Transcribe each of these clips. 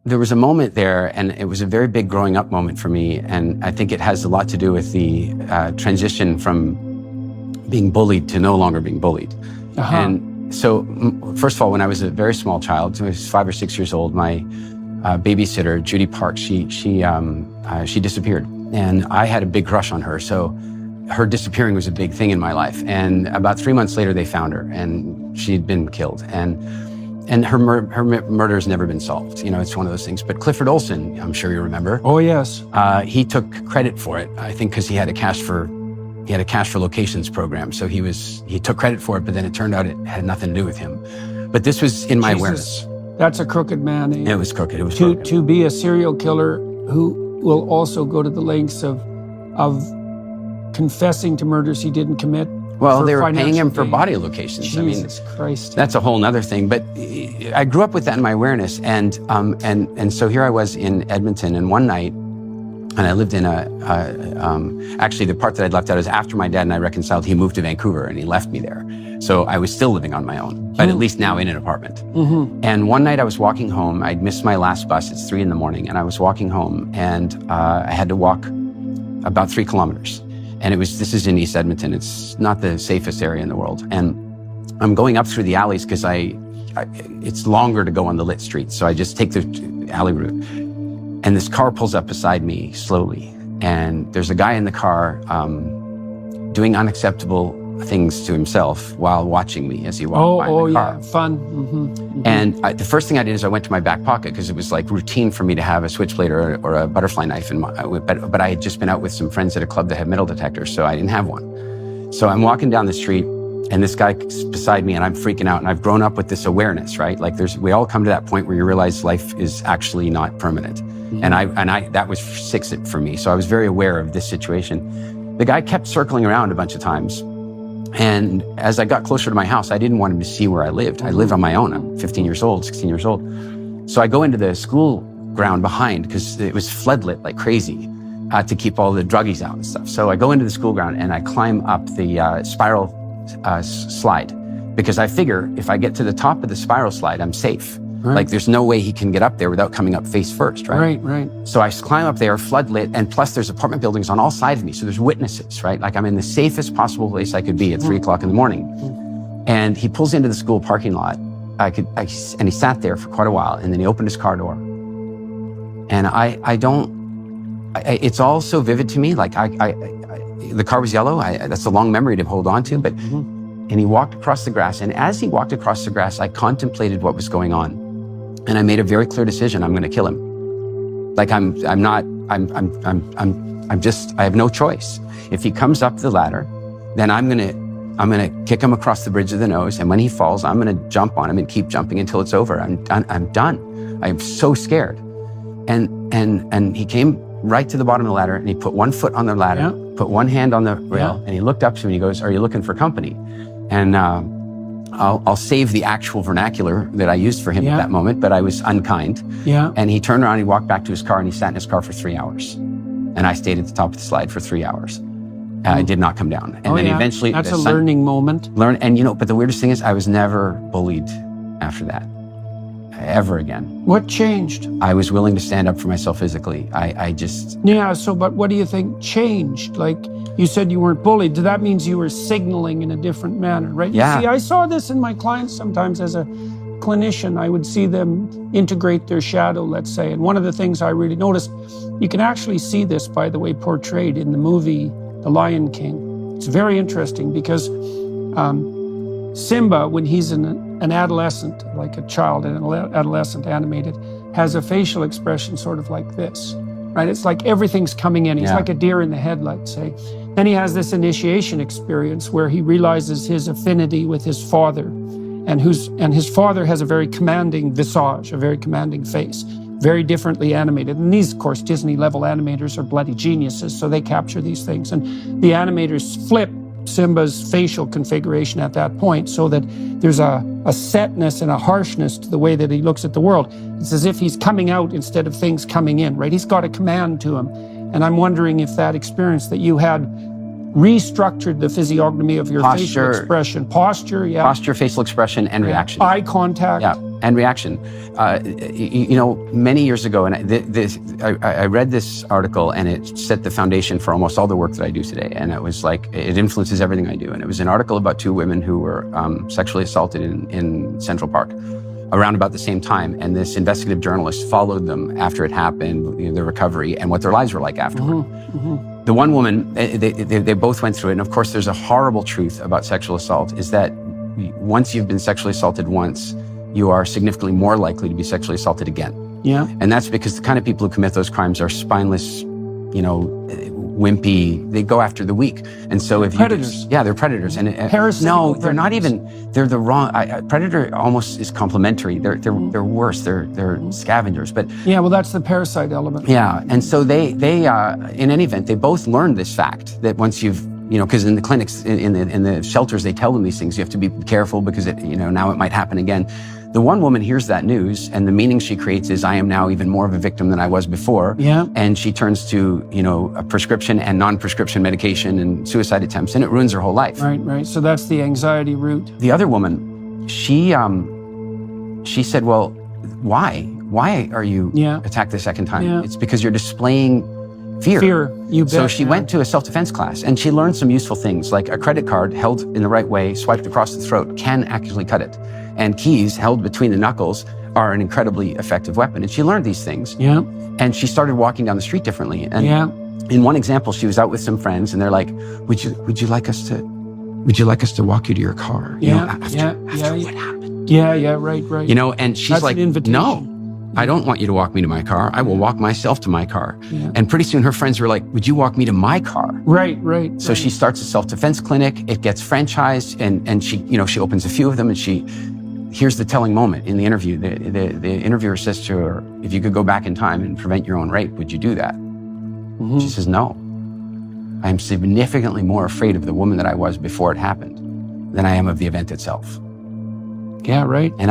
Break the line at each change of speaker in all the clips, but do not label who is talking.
there was a moment there, and it was a very big growing up moment for me. And I think it has a lot to do with the transition from being bullied to no longer being bullied. And so, first of all, when I was a very small child, I was 5 or 6 years old, my babysitter, Judy Park, she disappeared. And I had a big crush on her. So her disappearing was a big thing in my life. And about 3 months later, they found her, and she'd been killed. And her murder has never been solved. You know, it's one of those things. But Clifford Olson, I'm sure you remember.
Oh, yes.
He took credit for it, I think, because he had a cash for locations program. So he took credit for it, but then it turned out it had nothing to do with him. But this was in my awareness.
That's a crooked man.
It was crooked. It was crooked.
To be a serial killer who will also go to the lengths of confessing to murders he didn't commit.
Well, they were paying him for body locations.
Jesus Christ.
That's a whole nother thing. But I grew up with that in my awareness. And so here I was in Edmonton, and one night, and I lived in actually the part that I'd left out is after my dad and I reconciled, he moved to Vancouver and he left me there. So I was still living on my own, but at least now in an apartment. And one night I was walking home. I'd missed my last bus. It's 3 a.m. and I was walking home, and I had to walk about 3 kilometers. And this is in East Edmonton. It's not the safest area in the world. And I'm going up through the alleys because it's longer to go on the lit streets. So I just take the alley route. And this car pulls up beside me slowly. And there's a guy in the car doing unacceptable things to himself while watching me as he walked by in the car.
Yeah, fun.
And the first thing I did is I went to my back pocket because it was like routine for me to have a switchblade or a butterfly knife. But I had just been out with some friends at a club that had metal detectors, so I didn't have one. So I'm walking down the street, and this guy's beside me, and I'm freaking out. And I've grown up with this awareness, right? Like we all come to that point where you realize life is actually not permanent. And that was fixed for me. So I was very aware of this situation. The guy kept circling around a bunch of times. And as I got closer to my house, I didn't want him to see where I lived. I lived on my own. I'm 15 years old, 16 years old. So I go into the school ground behind because it was floodlit like crazy to keep all the druggies out and stuff. So I go into the school ground and I climb up the spiral slide because I figure if I get to the top of the spiral slide, I'm safe. Right. Like there's no way he can get up there without coming up face first, right?
Right.
So I climb up there, floodlit, and plus there's apartment buildings on all sides of me, so there's witnesses, right? Like I'm in the safest possible place I could be at 3 o'clock in the morning. And he pulls into the school parking lot, and he sat there for quite a while, and then he opened his car door. And it's all so vivid to me, like the car was yellow, that's a long memory to hold on to, but, and he walked across the grass, and as he walked across the grass, I contemplated what was going on. And I made a very clear decision. I'm going to kill him. Like I have no choice. If he comes up the ladder, then I'm going to kick him across the bridge of the nose. And when he falls, I'm going to jump on him and keep jumping until it's over. I'm done. I'm so scared. And he came right to the bottom of the ladder, and he put one foot on the ladder, put one hand on the rail, and he looked up to me and he goes, "Are you looking for company?" And, I'll save the actual vernacular that I used for him at that moment, but I was unkind. And he turned around, he walked back to his car, and he sat in his car for 3 hours. And I stayed at the top of the slide for 3 hours. I did not come down. And then eventually—
That's a learning moment.
But the weirdest thing is I was never bullied after that, ever again.
What changed?
I was willing to stand up for myself physically.
But what do you think changed? Like, you said you weren't bullied. That means you were signaling in a different manner, right?
Yeah.
You see, I saw this in my clients sometimes as a clinician. I would see them integrate their shadow, let's say. And one of the things I really noticed, you can actually see this, by the way, portrayed in the movie The Lion King. It's very interesting because Simba, when he's an adolescent, like a child, an adolescent animated, has a facial expression sort of like this, right? It's like everything's coming in. He's like a deer in the headlights, say. Then he has this initiation experience where he realizes his affinity with his father, and his father has a very commanding visage, a very commanding face, very differently animated. And these, of course, Disney-level animators are bloody geniuses, so they capture these things. And the animators flip Simba's facial configuration at that point so that there's a setness and a harshness to the way that he looks at the world. It's as if he's coming out instead of things coming in, right? He's got a command to him. And I'm wondering if that experience that you had restructured the physiognomy of your facial expression. Posture,
Posture, facial expression, and reaction.
Eye contact.
Yeah. and reaction. Many years ago, and I read this article, and it set the foundation for almost all the work that I do today. And it was like, it influences everything I do. And it was an article about two women who were sexually assaulted in Central Park around about the same time. And this investigative journalist followed them after it happened, their recovery, and what their lives were like afterward. The one woman, they both went through it. And of course, there's a horrible truth about sexual assault, is that once you've been sexually assaulted once, you are significantly more likely to be sexually assaulted again.
Yeah.
And that's because the kind of people who commit those crimes are spineless, wimpy. They go after the weak. And so if
predators.
They're predators. And no, they're not even. They're the wrong. Predator almost is complimentary. They're worse. They're scavengers. But
yeah, well, that's the parasite element.
Yeah, and so they in any event, they both learned this fact that once you've, because in the clinics, in the shelters, they tell them these things. You have to be careful because now it might happen again. The one woman hears that news, and the meaning she creates is, I am now even more of a victim than I was before.
Yeah.
And she turns to, a prescription and non-prescription medication and suicide attempts, and it ruins her whole life.
Right. So that's the anxiety root.
The other woman, she said, well, why? Why are you attacked the second time?
Yeah.
It's because you're displaying fear.
You bet.
So she went to a self-defense class, and she learned some useful things, like a credit card held in the right way, swiped across the throat, can actually cut it. And keys held between the knuckles are an incredibly effective weapon. And she learned these things.
Yeah.
And she started walking down the street differently. And in one example, she was out with some friends, and they're like, would you like us to walk you to your car? After what happened.
Yeah, right.
And she's
That's
like,
an invitation.
no, I don't want you to walk me to my car. I will walk myself to my car.
Yeah.
And pretty soon her friends were like, would you walk me to my car?
Right.
So she starts a self-defense clinic. It gets franchised, and she, she opens a few of them, and here's the telling moment in the interview. The interviewer says to her, if you could go back in time and prevent your own rape, would you do that? Mm-hmm. She says, no. I am significantly more afraid of the woman that I was before it happened than I am of the event itself.
Yeah, right.
And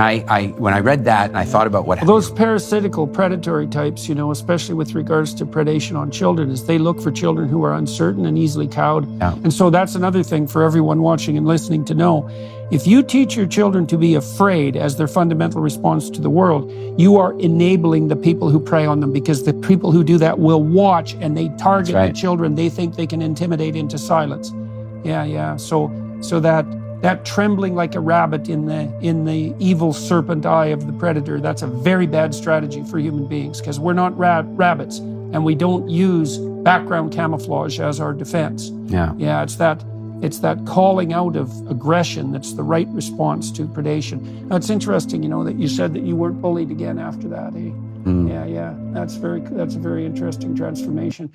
when I read that, and I thought about what happened.
Those parasitical predatory types, especially with regards to predation on children, is they look for children who are uncertain and easily cowed.
Yeah.
And so that's another thing for everyone watching and listening to know. If you teach your children to be afraid as their fundamental response to the world, you are enabling the people who prey on them, because the people who do that will watch, and they target the children they think they can intimidate into silence. Yeah. So that trembling like a rabbit in the evil serpent eye of the predator, that's a very bad strategy for human beings, because we're not rabbits, and we don't use background camouflage as our defense. Yeah, it's that calling out of aggression that's the right response to predation. Now, it's interesting, that you said that you weren't bullied again after that, eh? Yeah. That's a very interesting transformation.